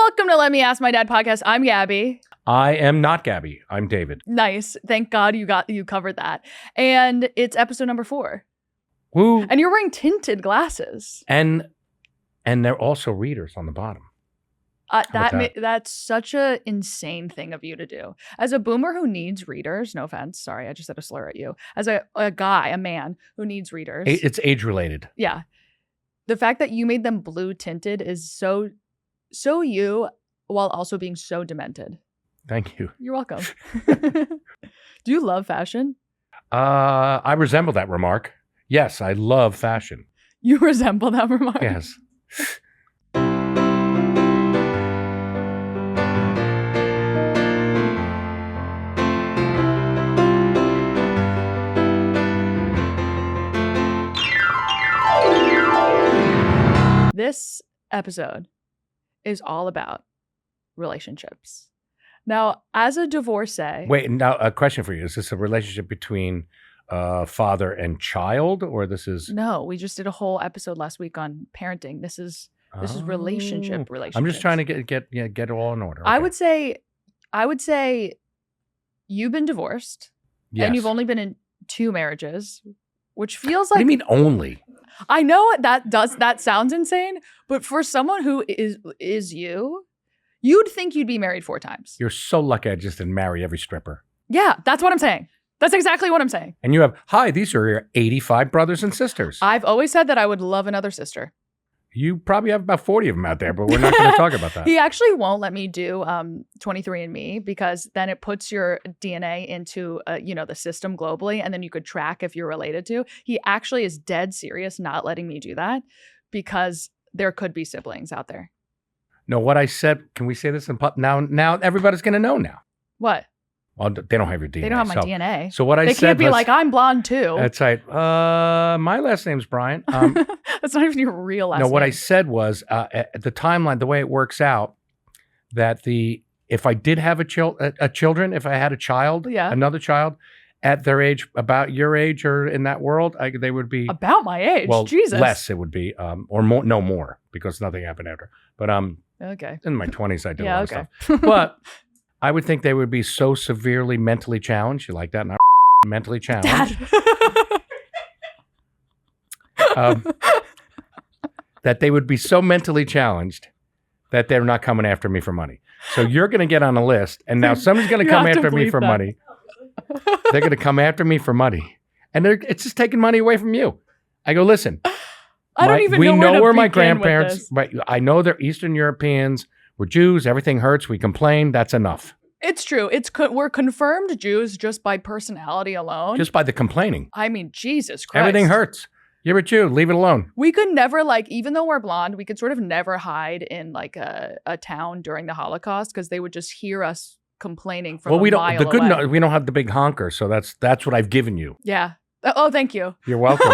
Welcome to Let Me Ask My Dad podcast. I'm Gabby. I am not Gabby. I'm David. Nice. Thank God you covered that. And it's episode number 4. Woo. And you're wearing tinted glasses. And they're also readers on the bottom. That's such a insane thing of you to do. As a boomer who needs readers, no offense, sorry, I just said a slur at you. As a man who needs readers. It's age related. Yeah. The fact that you made them blue tinted is so you, while also being so demented. Thank you. You're welcome. Do you love fashion? I resemble that remark. Yes, I love fashion. You resemble that remark? Yes. This episode is all about relationships. Now, as a divorcee... Wait, now a question for you. Is this a relationship between father and child, or this is... No, we just did a whole episode last week on parenting. This is relationship. I'm just trying to get it all in order. Okay. I would say you've been divorced. Yes. And you've only been in 2 marriages, which feels like... What do you mean only? I know that sounds insane, but for someone who is you'd think you'd be married 4 times. You're so lucky I just didn't marry every stripper. Yeah, that's what I'm saying. That's exactly what I'm saying. And you have, these are your 85 brothers and sisters. I've always said that I would love another sister. You probably have about 40 of them out there, but we're not going to talk about that. He actually won't let me do 23andMe because then it puts your DNA into the system globally, and then you could track if you're related to. He actually is dead serious not letting me do that because there could be siblings out there. No, what I said, can we say this in pub? Now everybody's going to know now. What? Well, they don't have your DNA. They don't have my DNA. So what I they said can't be like, I'm blonde too. That's right. My last name's Brian. That's not even your real last name. No, what I said was the timeline, the way it works out, that if I did have children, if I had a child, another child, at their age, about your age or in that world, they would be about my age. Well, Jesus, less it would be, or more, no more, because nothing happened after. But okay, in my 20s, I did a lot of okay. stuff. But I would think they would be so severely mentally challenged. You like that? Not mentally challenged. That they would be so mentally challenged that they're not coming after me for money. So you're going to get on a list, and now somebody's going to come after me for money. They're going to come after me for money, and it's just taking money away from you. I go, listen. I don't even know where where my grandparents. Right, I know they're Eastern Europeans. We're Jews. Everything hurts. We complain. That's enough. It's true. We're confirmed Jews just by personality alone. Just by the complaining. I mean, Jesus Christ. Everything hurts. You're a Jew. Leave it alone. We could never, even though we're blonde, we could sort of never hide in a town during the Holocaust because they would just hear us complaining from a mile away. We don't have the big honker, so that's what I've given you. Yeah. Oh, thank you. You're welcome.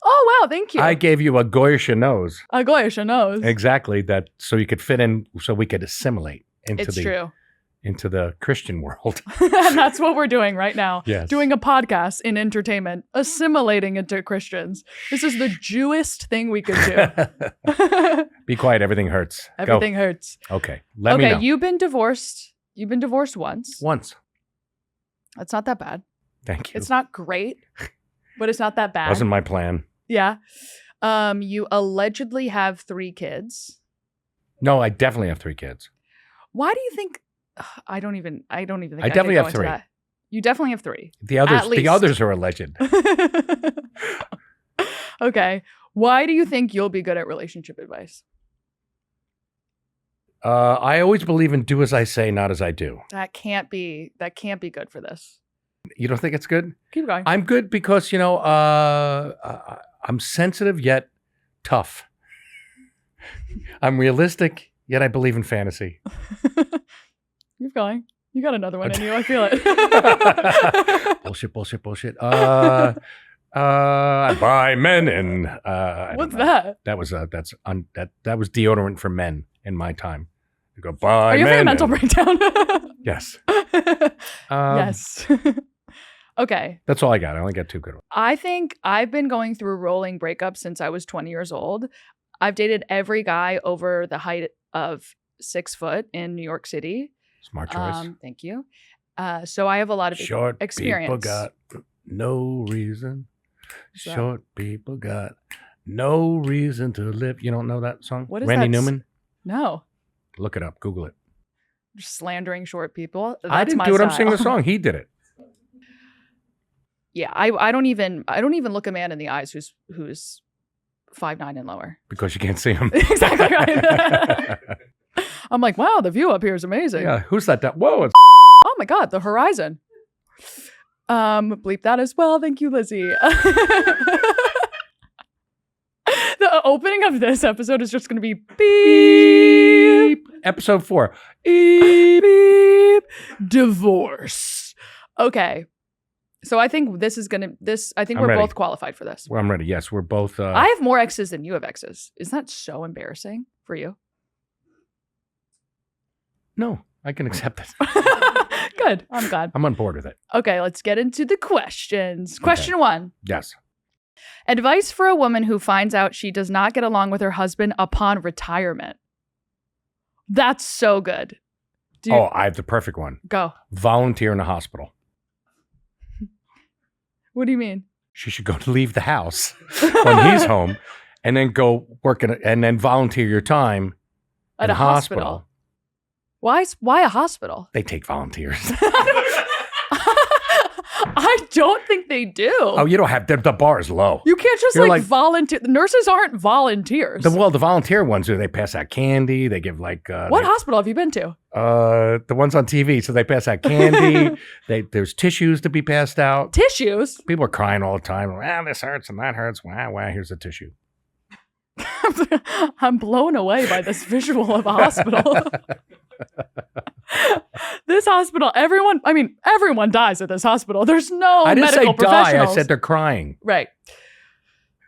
Oh, wow, thank you. I gave you a goyish nose. A goyish nose. Exactly, that so you could fit in, so we could assimilate into the Christian world. And that's what we're doing right now. Yes. Doing a podcast in entertainment, assimilating into Christians. This is the Jewest thing we could do. Be quiet, everything hurts. Everything hurts. Okay, let me know. Okay, you've been divorced. You've been divorced once. Once. That's not that bad. Thank you. It's not great, but it's not that bad. Wasn't my plan. Yeah. You allegedly have 3 kids. No, I definitely have 3 kids. Why do you think? I don't even think I definitely have 3. You definitely have 3. The others are a legend. Okay. Why do you think you'll be good at relationship advice? I always believe in do as I say, not as I do. That can't be good for this. You don't think it's good? Keep going. I'm good because, I'm sensitive yet tough. I'm realistic yet I believe in fantasy. Keep going. You got another one in you. I feel it. Bullshit. I buy men and what's that? That was that was deodorant for men in my time. You go buy. Are you having a mental breakdown? Yes. Yes. Okay. That's all I got. I only got 2 good ones. I think I've been going through rolling breakups since I was 20 years old. I've dated every guy over the height of 6 foot in New York City. Smart choice. Thank you. So I have a lot of Short experience. people got no reason. Short people got no reason to live. You don't know that song? What is Randy that? Newman? No. Look it up. Google it. Just slandering short people. That's I didn't my do it. I'm style. singing the song. He did it. Yeah, I don't even look a man in the eyes who's 5'9" and lower. Because you can't see him. Exactly right. I'm like, wow, the view up here is amazing. Yeah, who's that? Whoa, it's Oh my God, the horizon. Bleep that as well. Thank you, Lizzie. The opening of this episode is just going to be beep. Episode 4. Beep, beep. Divorce. Okay. So I think this is going to, I think we're ready. both qualified for this. Well, I'm ready. Yes, we're both. I have more exes than you have exes. Isn't that so embarrassing for you? No, I can accept it. Good. I'm glad. I'm on board with it. Okay, let's get into the questions. Question 1. Yes. Advice for a woman who finds out she does not get along with her husband upon retirement. That's so good. I have the perfect one. Go. Volunteer in a hospital. What do you mean? She should go to leave the house when he's home and then go work and then volunteer your time At in a hospital. Why a hospital? They take volunteers. I don't think they do. Oh, you don't have, the bar is low. You can't just You're volunteer. The nurses aren't volunteers. The volunteer ones, they pass out candy. They give what hospital have you been to? The ones on TV. So they pass out candy. There's tissues to be passed out. Tissues? People are crying all the time. This hurts and that hurts. Wow, here's a tissue. I'm blown away by this visual of a hospital. This hospital, everyone dies at this hospital. There's no I didn't say medical die. I professionals. said they're crying. Right.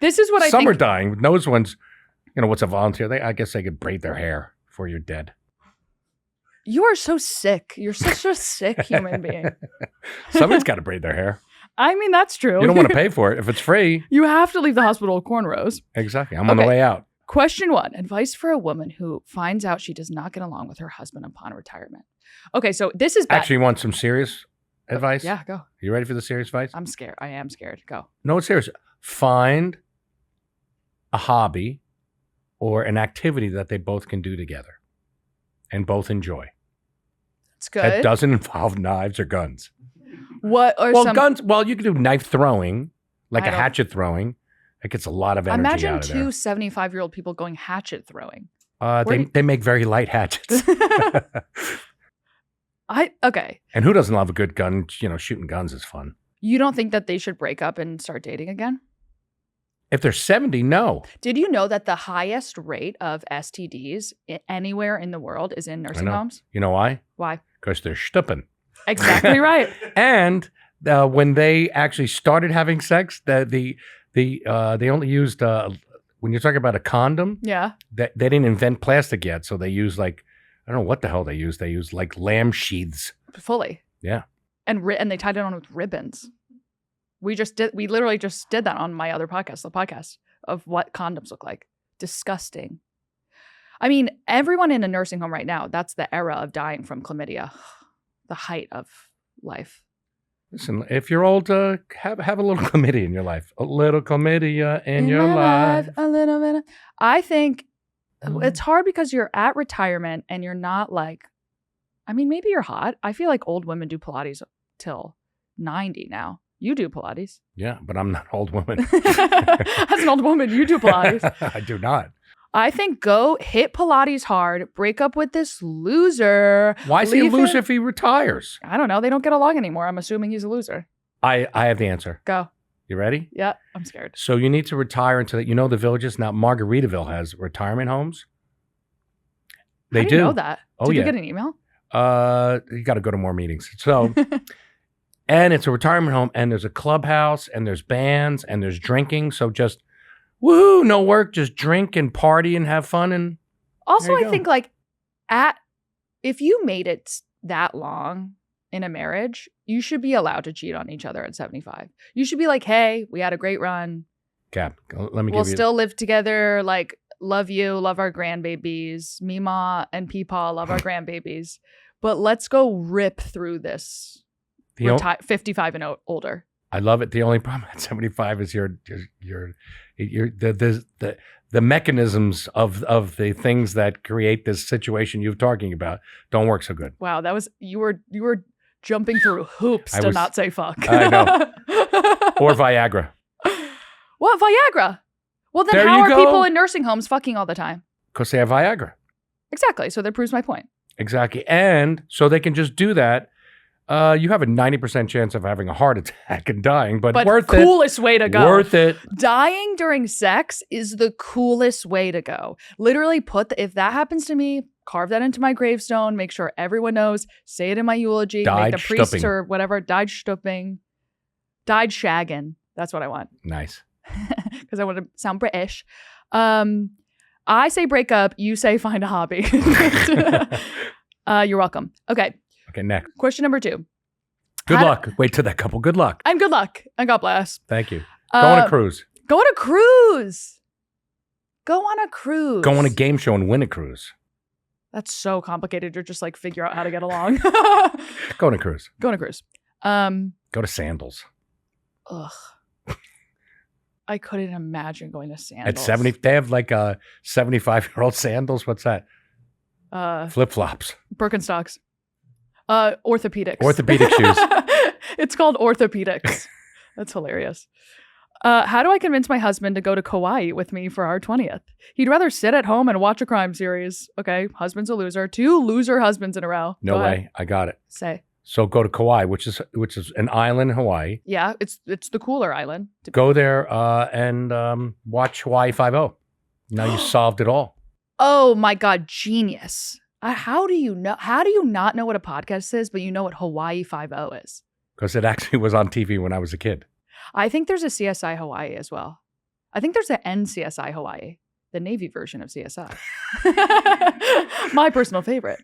This is what I Some think. are dying. Those ones, what's a volunteer? I guess they could braid their hair before you're dead. You are so sick. You're such a sick human being. Somebody's got to braid their hair. I mean, that's true. You don't want to pay for it. If it's free. You have to leave the hospital with cornrows. Exactly. I'm on the way out. Question 1. Advice for a woman who finds out she does not get along with her husband upon retirement. Okay, so this is bad. Actually, you want some serious advice? Yeah, go. You ready for the serious advice? I'm scared. I am scared. Go. No, it's serious. Find a hobby or an activity that they both can do together and both enjoy. That's good. That doesn't involve knives or guns. What are guns? Well, you can do knife throwing, like a hatchet throwing. That gets a lot of energy Imagine out of there. 2 75-year-old people going hatchet throwing. They make very light hatchets. Okay. And who doesn't love a good gun? Shooting guns is fun. You don't think that they should break up and start dating again? If they're 70, no. Did you know that the highest rate of STDs anywhere in the world is in nursing homes? You know why? Why? Because they're Shtupping. Exactly right. And when they actually started having sex, they only used when you're talking about a condom. Yeah. They didn't invent plastic yet, so they used I don't know what the hell they used. They used lamb sheaths. Fully. Yeah. And they tied it on with ribbons. We literally just did that on my other podcast, the podcast of what condoms look like. Disgusting. I mean, everyone in a nursing home right now, that's the era of dying from chlamydia. The height of life. Listen, if you're old, have a little chlamydia in your life. A little chlamydia in your life. A little bit. I think it's hard because you're at retirement and you're not maybe you're hot. I feel like old women do Pilates till 90 now. You do Pilates. Yeah, but I'm not an old woman. As an old woman, you do Pilates. I do not. I think go hit Pilates hard, break up with this loser. Why is he a loser if he retires? I don't know. They don't get along anymore. I'm assuming he's a loser. I have the answer. Go. You ready? Yeah, I'm scared. So you need to retire into the villages. Now, Margaritaville has retirement homes. They do. I didn't know that. Did you yeah. get an email? You got to go to more meetings. So, and it's a retirement home, and there's a clubhouse, and there's bands, and there's drinking. So just woohoo, no work, just drink and party and have fun. And also, I think if you made it that long in a marriage, you should be allowed to cheat on each other at 75. You should be like, hey, we had a great run. Cap, let me We'll give you. still live together. love you, love our grandbabies. Mima and Peepaw love our grandbabies. But let's go rip through this. 55 and older. I love it. The only problem at 75 is the mechanisms of the things that create this situation you're talking about don't work so good. Wow, you were jumping through hoops to not say fuck. I know. Or Viagra. What, Viagra? Well, then how are people in nursing homes fucking all the time? Because they have Viagra. Exactly. So that proves my point. Exactly. And so they can just do that. You have a 90% chance of having a heart attack and dying, but worth it. Coolest way to go. Worth it. Dying during sex is the coolest way to go. Literally if that happens to me, carve that into my gravestone, make sure everyone knows, say it in my eulogy, Died make the priest Shtupping. or whatever, died Shtupping, died shagging. That's what I want. Nice. Because I want to sound British. I say break up, you say find a hobby. You're welcome. Okay. Okay, next. Question number 2. Good luck. Wait till that couple. Good luck. And good luck. And God bless. Thank you. Go on a cruise. Go on a cruise. Go on a cruise. Go on a game show and win a cruise. That's so complicated to just like figure out how to get along. Go on a cruise. Go on a cruise. Go to Sandals. Ugh. I couldn't imagine going to Sandals. At 70, they have like 75-year-old sandals. What's that? Flip-flops. Birkenstocks. Orthopedics. Orthopedic shoes. It's called orthopedics. That's hilarious. How do I convince my husband to go to Kauai with me for our 20th? He'd rather sit at home and watch a crime series. Okay, husband's a loser. 2 loser husbands in a row. No way. I got it. Say. So go to Kauai, which is an island in Hawaii. Yeah, it's the cooler island. Go there and watch Hawaii Five-0. Now you solved it all. Oh my God, genius. How do you not know what a podcast is, but you know what Hawaii Five-0 is? Because it actually was on TV when I was a kid. I think there's a CSI Hawaii as well. I think there's an NCSI Hawaii, the Navy version of CSI. My personal favorite.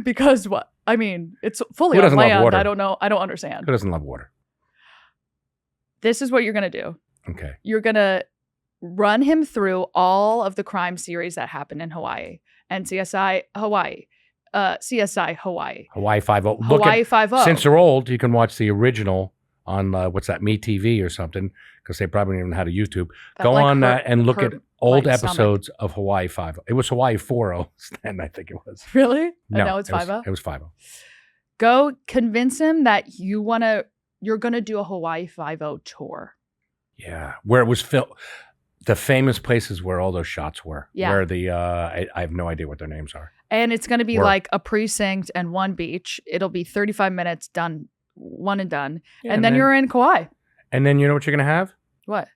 Because what? I mean, it's fully on land. I don't know. I don't understand. Who doesn't love water? This is what you're going to do. Okay. You're going to run him through all of the crime series that happened in Hawaii. NCSI Hawaii. CSI Hawaii. Hawaii Five-0. Hawaii Five-0. Since they're old, you can watch the original on what's that, Me TV or something, because they probably don't even know how to YouTube. Go on that and look at old episodes of Hawaii Five-0. It was Hawaii 4-0 then, I think it was. Really? No, and now it's 5-0? It was 5-0. Go convince him that you're going to do a Hawaii Five-0 tour. Yeah, where it was filmed. The famous places where all those shots were. Yeah. Where I have no idea what their names are. And it's going to be like a precinct and one beach. It'll be 35 minutes done, one and done. Yeah, and then you're in Kauai. And then you know what you're going to have? What?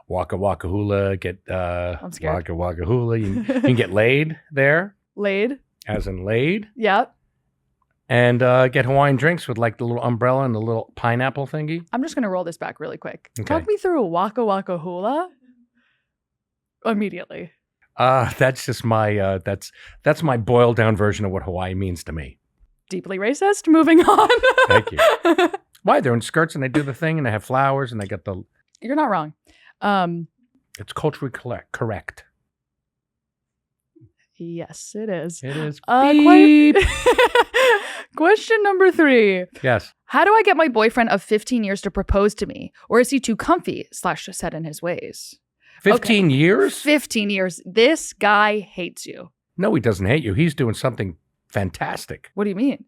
Waka Waka Hula. I'm scared. Waka Waka Hula. You can get laid there. Laid? As in laid. Yep. And get Hawaiian drinks with like the little umbrella and the little pineapple thingy. I'm just going to roll this back really quick. Okay. Talk me through Waka Waka Hula. Immediately. That's just my that's my boiled down version of what Hawaii means to me. Deeply racist. Moving on. Thank you. Why? They're in skirts and they do the thing and they have flowers and they got the. You're not wrong. It's culturally correct. Yes, it is. It is. Question number 3. Yes. How do I get my boyfriend of 15 years to propose to me? Or is he too comfy / set in his ways? 15 years? 15 years. This guy hates you. No, he doesn't hate you. He's doing something fantastic. What do you mean?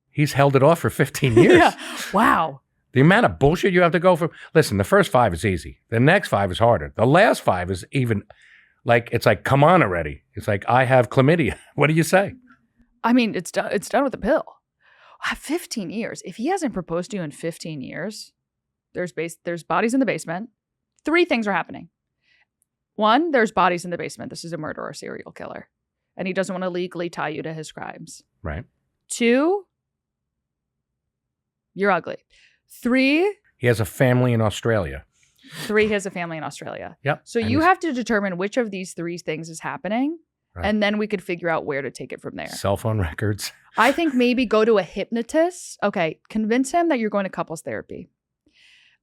He's held it off for 15 years. Yeah. Wow. The amount of bullshit you have to go through. Listen, the first 5 is easy. The next 5 is harder. The last 5 is even like, it's like, come on already. It's like, I have chlamydia. What do you say? I mean, it's done with a pill. 15 years. If he hasn't proposed to you in 15 years, there's bodies in the basement. 3 things are happening. 1, there's bodies in the basement. This is a murderer, serial killer. And he doesn't want to legally tie you to his crimes. Right. 2, you're ugly. 3, he has a family in Australia. 3, he has a family in Australia. Yep. So you have to determine which of these 3 things is happening. Right. And then we could figure out where to take it from there. Cell phone records. I think maybe go to a hypnotist. Okay. Convince him that you're going to couples therapy.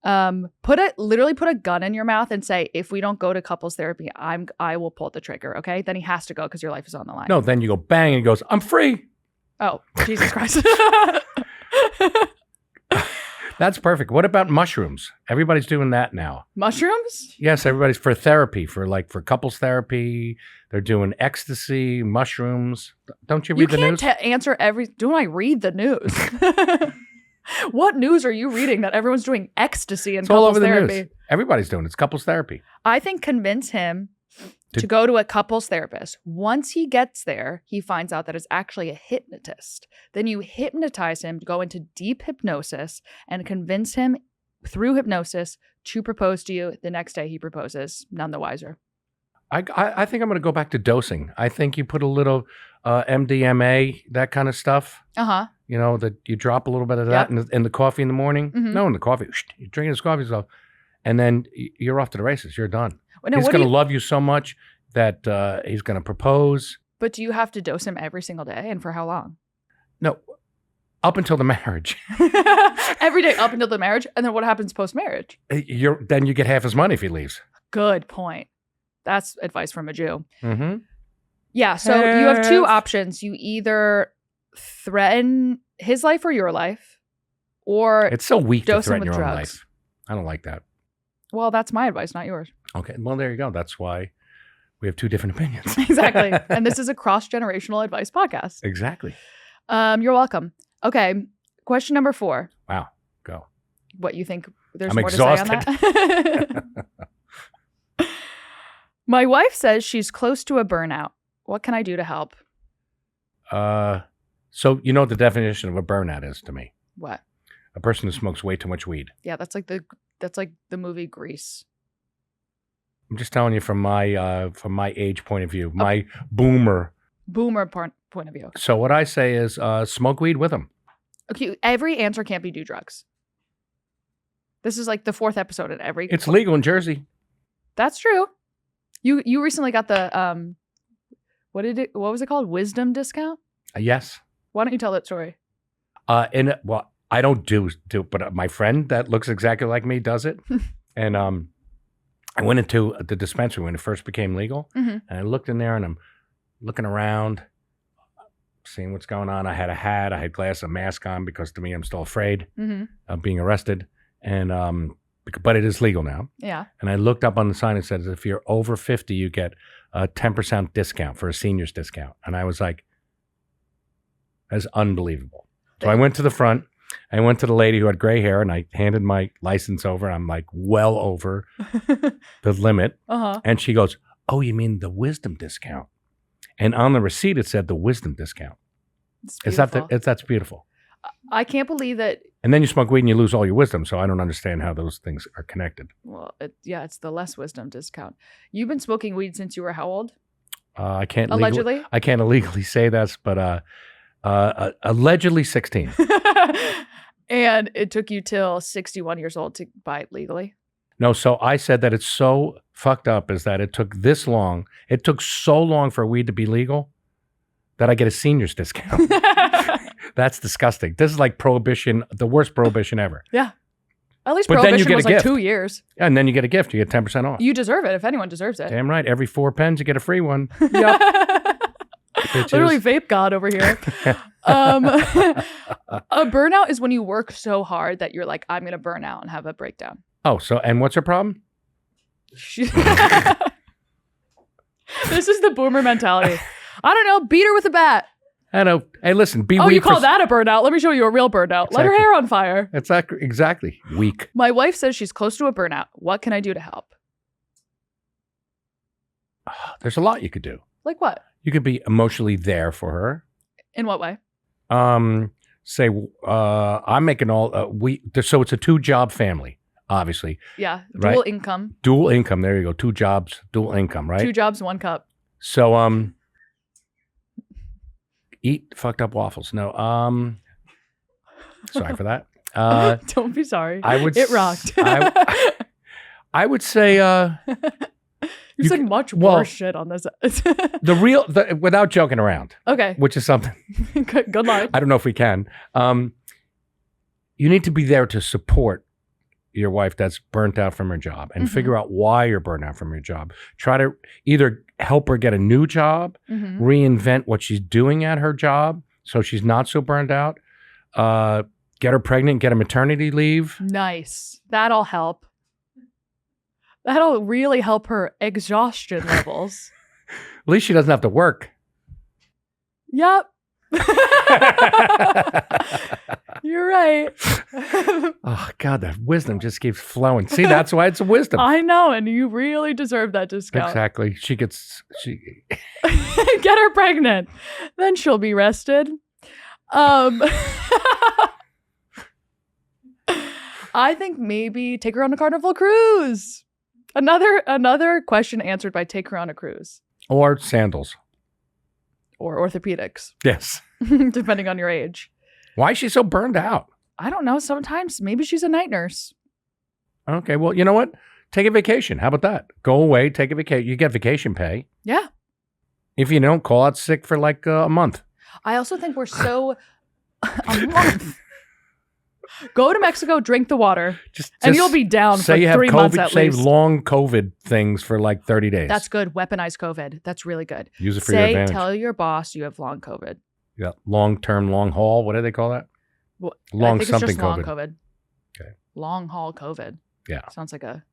Literally put a gun in your mouth and say, if we don't go to couples therapy, I will pull the trigger. Okay. Then he has to go because your life is on the line. No, then you go bang and he goes, I'm free. Oh, Jesus Christ. That's perfect. What about mushrooms? Everybody's doing that now. Mushrooms? Yes, everybody's for therapy, for couples therapy. They're doing ecstasy, mushrooms. Don't you read the news? You can't answer don't I read the news? What news are you reading that everyone's doing ecstasy and couples therapy? The news. Everybody's doing it. It's couples therapy. I think convince him to go to a couples therapist. Once he gets there, he finds out that it's actually a hypnotist. Then you hypnotize him to go into deep hypnosis and convince him through hypnosis to propose to you. The next day he proposes, none the wiser. I think I'm going to go back to dosing. I think you put a little MDMA, that kind of stuff. Uh-huh. You know, that you drop a little bit of that in the coffee in the morning. Mm-hmm. No, in the coffee. You're drinking this coffee stuff. And then you're off to the races. You're done. He's going to love you so much that he's going to propose. But do you have to dose him every single day? And for how long? No, up until the marriage. Every day up until the marriage? And then what happens post-marriage? Then you get half his money if he leaves. Good point. That's advice from a Jew. Mm-hmm. Yeah, so you have two options. You either threaten his life or your life, or it's so weak to threaten your drugs. own life. I don't like that. Well, that's my advice, not yours. Okay, well, there you go. That's why we have two different opinions. Exactly. And this is a cross-generational advice podcast. Exactly. You're welcome. Okay, question number 4. Wow, go. What, you think there's I'm more exhausted. to say on that? My wife says she's close to a burnout. What can I do to help? So you know what the definition of a burnout is to me? What? A person who smokes way too much weed. Yeah, that's like the movie Grease. I'm just telling you from my age point of view, my boomer point of view. So what I say is smoke weed with them. Okay, every answer can't be do drugs. This is like the 4th episode in every. It's legal in Jersey. That's true. You recently got the what was it called? Wisdom discount? Yes. Why don't you tell that story? Well, I don't do but my friend that looks exactly like me does it. And I went into the dispensary when it first became legal, and I looked in there and I'm looking around, seeing what's going on. I had a hat, I had glasses, a mask on because to me I'm still afraid of being arrested, and but it is legal now. Yeah. And I looked up on the sign and said, if you're over 50, you get a 10% discount for a senior's discount. And I was like, that's unbelievable. So I went to the front. I went to the lady who had gray hair and I handed my license over. And I'm like well over the limit. And she goes, oh, you mean the wisdom discount? And on the receipt, it said the wisdom discount. That's beautiful. I can't believe that. And then you smoke weed and you lose all your wisdom. So I don't understand how those things are connected. Well, it's the less wisdom discount. You've been smoking weed since you were how old? I can't allegedly. I can't illegally say this, but allegedly 16. And it took you till 61 years old to buy it legally? No, so I said that it's so fucked up is that it took this long. It took so long for weed to be legal that I get a senior's discount. That's disgusting. This is like prohibition, the worst prohibition ever. Yeah. At least prohibition was like 2 years. Yeah, and then you get a gift. You get 10% off. You deserve it if anyone deserves it. Damn right. Every 4 pens, you get a free one. Yep. Literally vape god over here. A burnout is when you work so hard that you're like, I'm going to burn out and have a breakdown. Oh, and what's her problem? This is the boomer mentality. I don't know. Beat her with a bat. I know. Hey, listen. You call that a burnout? Let me show you a real burnout. Exactly. Let her hair on fire. Exactly. Weak. My wife says she's close to a burnout. What can I do to help? There's a lot you could do. Like what? You could be emotionally there for her. In what way? Say, I'm making all, so it's a 2-job family, obviously. Yeah. Dual income. Dual income. There you go. 2 jobs, dual income, right? 2 jobs, 1 cup. So, eat fucked up waffles. No, sorry for that. Don't be sorry. It rocked. I would say, you said much worse shit on this. without joking around. Okay. Which is something. Good luck. I don't know if we can. You need to be there to support your wife that's burnt out from her job and figure out why you're burnt out from your job. Try to either help her get a new job, reinvent what she's doing at her job so she's not so burnt out. Get her pregnant, get a maternity leave. Nice. That'll help. That'll really help her exhaustion levels. At least she doesn't have to work. Yep. You're right. Oh, God, that wisdom just keeps flowing. See, that's why it's a wisdom. I know, and you really deserve that discount. Exactly. Get her pregnant. Then she'll be rested. I think maybe take her on a Carnival cruise. Another question answered by take her on a cruise. Or sandals. Or orthopedics. Yes. Depending on your age. Why is she so burned out? I don't know. Sometimes maybe she's a night nurse. Okay. Well, you know what? Take a vacation. How about that? Go away, take a vacation. You get vacation pay. Yeah. If you don't, call out sick for like a month. I also think we're so... a month. Go to Mexico, drink the water, and you'll be down for 3 months at least. Say long COVID things for like 30 days. That's good. Weaponize COVID. That's really good. Use it for your advantage. Tell your boss you have long COVID. Yeah. Long-term, long haul. What do they call that? Well, long I think something it's just long COVID. COVID. Okay. Long haul COVID. Yeah. Sounds like a...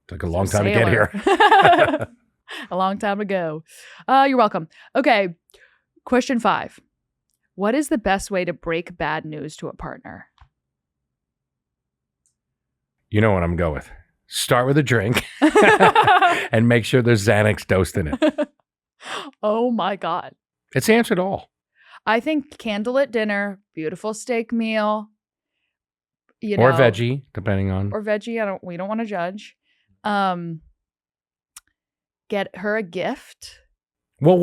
Took a long time to get here. A long time to go. You're welcome. Okay. Question 5. What is the best way to break bad news to a partner? You know what I'm going with. Start with a drink and make sure there's Xanax dosed in it. Oh my God. It's answered all. I think candlelit dinner, beautiful steak meal, or veggie, depending on. Or veggie. We don't want to judge. Get her a gift. Well,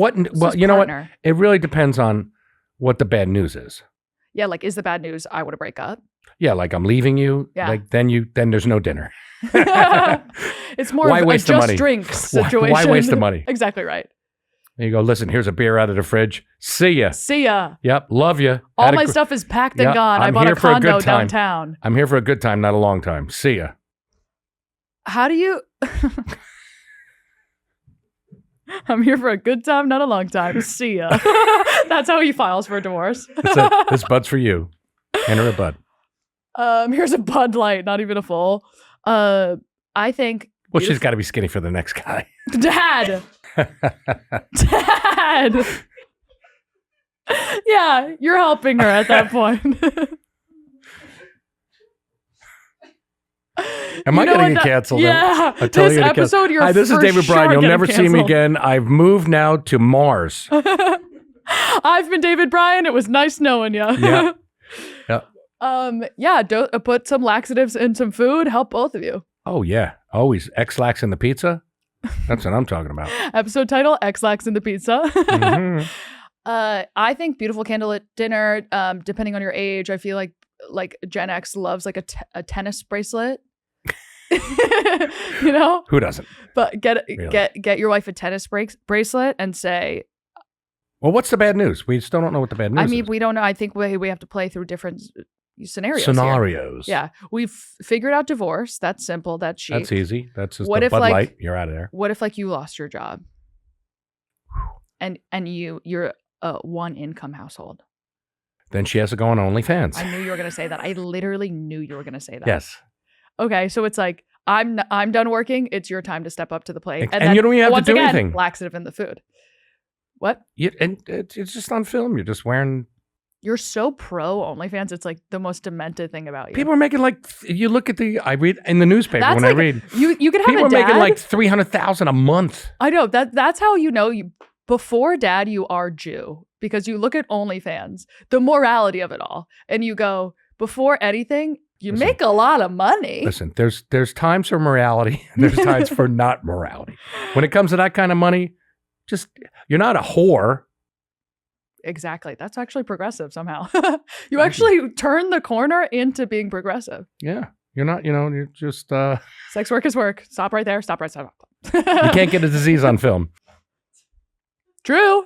you know what? It really depends on what the bad news is. Yeah, like, is the bad news I want to break up? Yeah, like I'm leaving you. Yeah. Like then there's no dinner. It's more of a just drinks situation. Why waste the money? Exactly right. And you go, listen, here's a beer out of the fridge. See ya. See ya. Yep, love you. All my stuff is packed and gone. I bought a condo downtown. I'm here for a good time, not a long time. See ya. How do you... I'm here for a good time, not a long time. See ya. That's how he files for a divorce. This Bud's for you. Hand her a Bud. Here's a Bud Light, not even a full. I think... Well, she's got to be skinny for the next guy. Dad! Dad! Yeah, you're helping her at that point. Am I going to get canceled? Yeah. This episode, you're Hi, this is David Bryan. You'll never see me again. I've moved now to Mars. I've been David Bryan. It was nice knowing you. Yeah. Yeah. Put some laxatives in some food. Help both of you. Oh, yeah. Always. X-Lax in the pizza. That's what I'm talking about. Episode title, X-Lax in the pizza. Mm-hmm. I think beautiful candlelit dinner, depending on your age, I feel like Gen X loves like a tennis bracelet. You know? Who doesn't? But get your wife a tennis bracelet and say... Well, what's the bad news? We still don't know what the bad news is. I mean, we don't know. I think we have to play through different scenarios. Scenarios. Here. Yeah. We've figured out divorce. That's simple. That's chic. That's easy. That's just what the if, Bud Light. You're out of there. What if you lost your job? And you're a one income household. Then she has to go on OnlyFans. I knew you were going to say that. I literally knew you were going to say that. Yes. Okay, so it's like, I'm done working. It's your time to step up to the plate. And you don't even have to do anything. Laxative in the food. What? And it's just on film. You're just wearing... You're so pro OnlyFans. It's like the most demented thing about you. People are making you look at I read in the newspaper that's when I read. You could have people a dad. People are making $300,000 a month. I know. That's how you know before dad, you are Jew. Because you look at OnlyFans, the morality of it all. And you go, before anything, you make a lot of money. Listen, there's times for morality. There's times for not morality. When it comes to that kind of money, you're not a whore. Exactly. That's actually progressive somehow. You actually turn the corner into being progressive. Yeah. You're not, you're just... Sex work is work. Stop right there. Stop. You can't get a disease on film. True.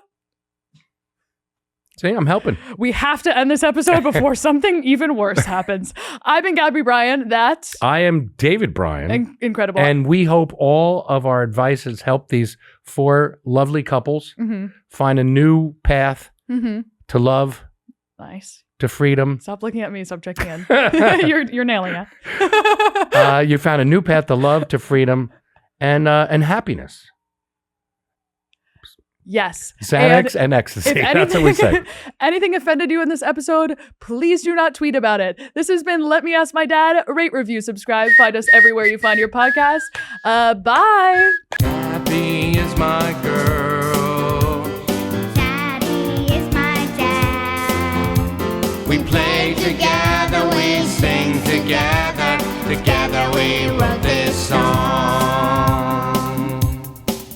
See, I'm helping. We have to end this episode before something even worse happens. I've been Gabby Bryan. I am David Bryan. Incredible. And we hope all of our advice has helped these 4 lovely couples find a new path to love. Nice. To freedom. Stop looking at me. Stop checking in. You're nailing it. You found a new path to love, to freedom, and happiness. Yes. Xanax and ecstasy. That's what we say. Anything offended you in this episode, please do not tweet about it. This has been Let Me Ask My Dad. Rate, review, subscribe. Find us everywhere you find your podcast. Bye. Gabby is my girl. Daddy is my dad. We play together, we sing together, together we run.